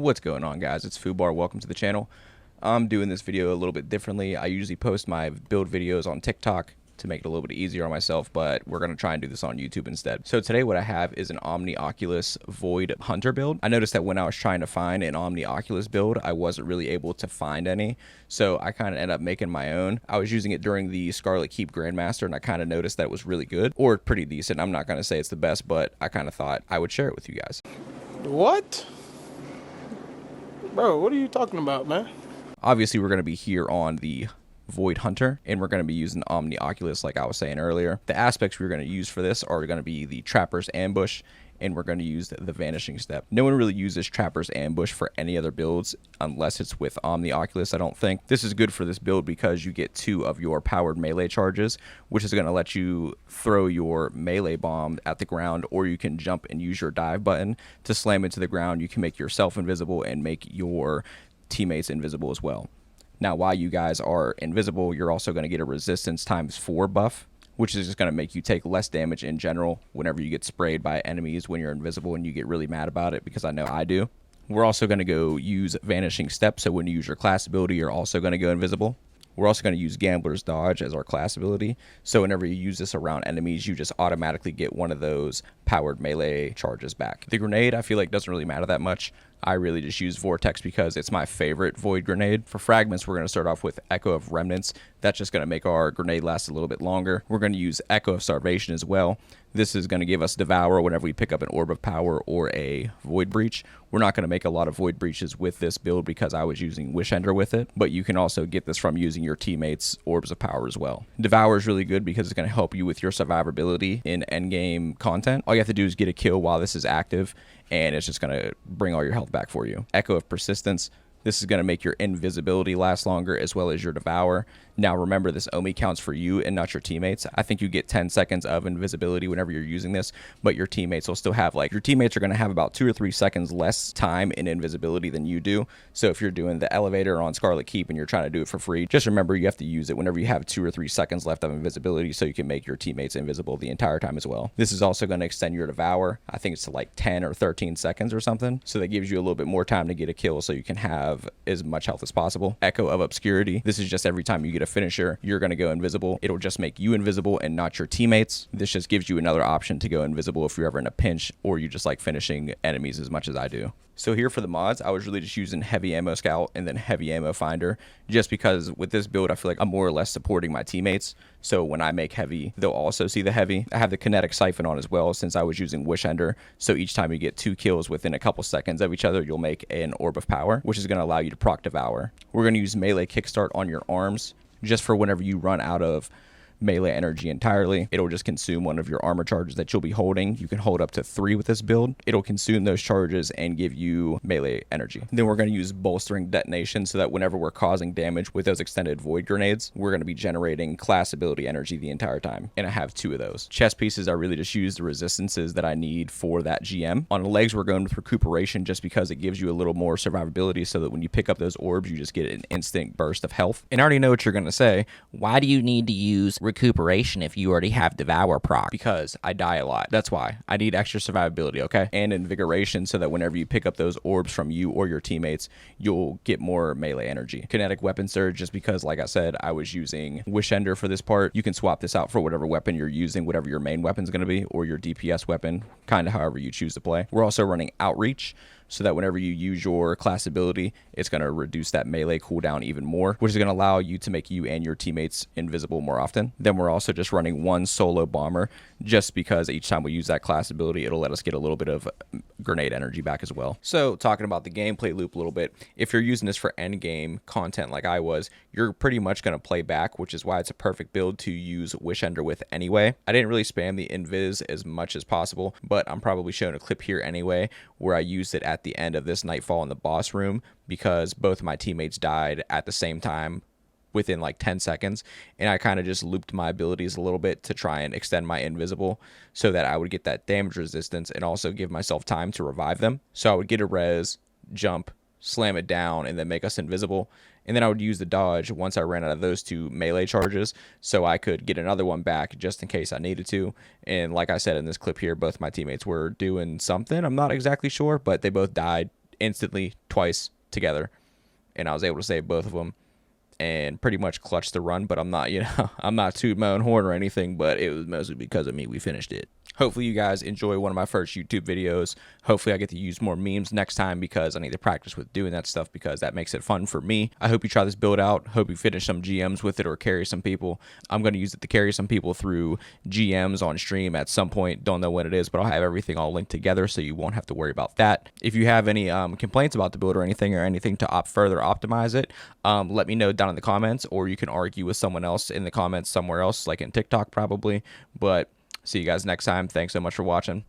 What's going on, guys? It's Fubar. Welcome to the channel. I'm doing this video a little bit differently. I usually post my build videos on TikTok to make it a little bit easier on myself, but we're going to try and do this on YouTube instead. So today what I have is an Omnioculus Void Hunter build. I noticed that when I was trying to find an Omnioculus build, I wasn't really able to find any, so I kind of ended up making my own. I was using it during the Scarlet Keep Grandmaster, and I kind of noticed that it was really good, or pretty decent. I'm not going to say it's the best, but I kind of thought I would share it with you guys. What? Bro, what are you talking about, man? Obviously, we're going to be here on the Void Hunter, and we're going to be using Omnioculus like I was saying earlier. The aspects we're going to use for this are going to be the Trapper's Ambush, and we're going to use the Vanishing Step. No one really uses Trapper's Ambush for any other builds unless it's with Omnioculus, I don't think. This is good for this build because you get 2 of your powered melee charges, which is going to let you throw your melee bomb at the ground, or you can jump and use your dive button to slam into the ground. You can make yourself invisible and make your teammates invisible as well. Now, while you guys are invisible, you're also going to get a resistance ×4 buff, which is just going to make you take less damage in general whenever you get sprayed by enemies when you're invisible, and you get really mad about it, because I know I do. We're also going to go use Vanishing Step, so when you use your class ability, you're also going to go invisible. We're also going to use Gambler's Dodge as our class ability, so whenever you use this around enemies, you just automatically get one of those powered melee charges back. The grenade, I feel like, doesn't really matter that much. I really just use Vortex because it's my favorite Void grenade. For fragments, we're going to start off with Echo of Remnants. That's just going to make our grenade last a little bit longer. We're going to use Echo of Starvation as well. This is going to give us Devour whenever we pick up an Orb of Power or a Void Breach. We're not going to make a lot of Void Breaches with this build because I was using Wish Ender with it, but you can also get this from using your teammates' Orbs of Power as well. Devour is really good because it's going to help you with your survivability in endgame content. All you have to do is get a kill while this is active, and it's just going to bring all your health back for you. Echo of Persistence. This is going to make your invisibility last longer as well as your Devour. Now remember, this only counts for you and not your teammates. I think you get 10 seconds of invisibility whenever you're using this, but your teammates will still have, your teammates are going to have about 2 or 3 seconds less time in invisibility than you do. So if you're doing the elevator on Scarlet Keep and you're trying to do it for free, just remember you have to use it whenever you have 2 or 3 seconds left of invisibility, so you can make your teammates invisible the entire time as well. This is also going to extend your Devour. I think it's to 10 or 13 seconds or something. So that gives you a little bit more time to get a kill so you can have as much health as possible. Echo of Obscurity. This is just every time you get a finisher, you're going to go invisible. It'll just make you invisible and not your teammates. This just gives you another option to go invisible if you're ever in a pinch, or you just like finishing enemies as much as I do. So here for the mods, I was really just using Heavy Ammo Scout and then Heavy Ammo Finder, just because with this build, I feel like I'm more or less supporting my teammates. So when I make heavy, they'll also see the heavy. I have the Kinetic Siphon on as well, since I was using Wish Ender. So each time you get 2 kills within a couple seconds of each other, you'll make an Orb of Power, which is going to allow you to proc Devour. We're going to use Melee Kickstart on your arms, just for whenever you run out of melee energy entirely. It'll just consume one of your armor charges that you'll be holding. You can hold up to 3 with this build. It'll consume those charges and give you melee energy. Then we're going to use Bolstering Detonation, so that whenever we're causing damage with those extended Void Grenades, we're going to be generating class ability energy the entire time. And I have 2 of those. Chest pieces, I really just use the resistances that I need for that GM. On the legs, we're going with Recuperation, just because it gives you a little more survivability, so that when you pick up those orbs, you just get an instant burst of health. And I already know what you're going to say. Why do you need to use Recuperation if you already have Devour proc? Because I die a lot. That's why. I need extra survivability, okay? And Invigoration, so that whenever you pick up those orbs from you or your teammates, you'll get more melee energy. Kinetic Weapon Surge, just because, like I said, I was using Wish Ender for this part. You can swap this out for whatever weapon you're using, whatever your main weapon's going to be, or your DPS weapon, kind of however you choose to play. We're also running Outreach, so that whenever you use your class ability, it's going to reduce that melee cooldown even more, which is going to allow you to make you and your teammates invisible more often. Then we're also just running 1 solo bomber, just because each time we use that class ability, it'll let us get a little bit of grenade energy back as well. So talking about the gameplay loop a little bit, if you're using this for end game content like I was, you're pretty much going to play back, which is why it's a perfect build to use Wish Ender with anyway. I didn't really spam the invis as much as possible, but I'm probably showing a clip here anyway where I used it at the end of this Nightfall in the boss room, because both of my teammates died at the same time within 10 seconds, and I kind of just looped my abilities a little bit to try and extend my invisible so that I would get that damage resistance and also give myself time to revive them. So I would get a res, jump, slam it down, and then make us invisible. And then I would use the dodge once I ran out of those 2 melee charges, so I could get another one back just in case I needed to. And like I said in this clip here, both my teammates were doing something. I'm not exactly sure, but they both died instantly twice together, and I was able to save both of them and pretty much clutch the run. But I'm not, I'm not tooting my own horn or anything, but it was mostly because of me we finished it. Hopefully you guys enjoy one of my first YouTube videos. Hopefully I get to use more memes next time, because I need to practice with doing that stuff, because that makes it fun for me. I hope you try this build out. Hope you finish some GMs with it or carry some people. I'm going to use it to carry some people through GMs on stream at some point. Don't know when it is, but I'll have everything all linked together so you won't have to worry about that. If you have any complaints about the build or anything to further optimize it, let me know down in the comments, or you can argue with someone else in the comments somewhere else, like in TikTok probably. But see you guys next time. Thanks so much for watching.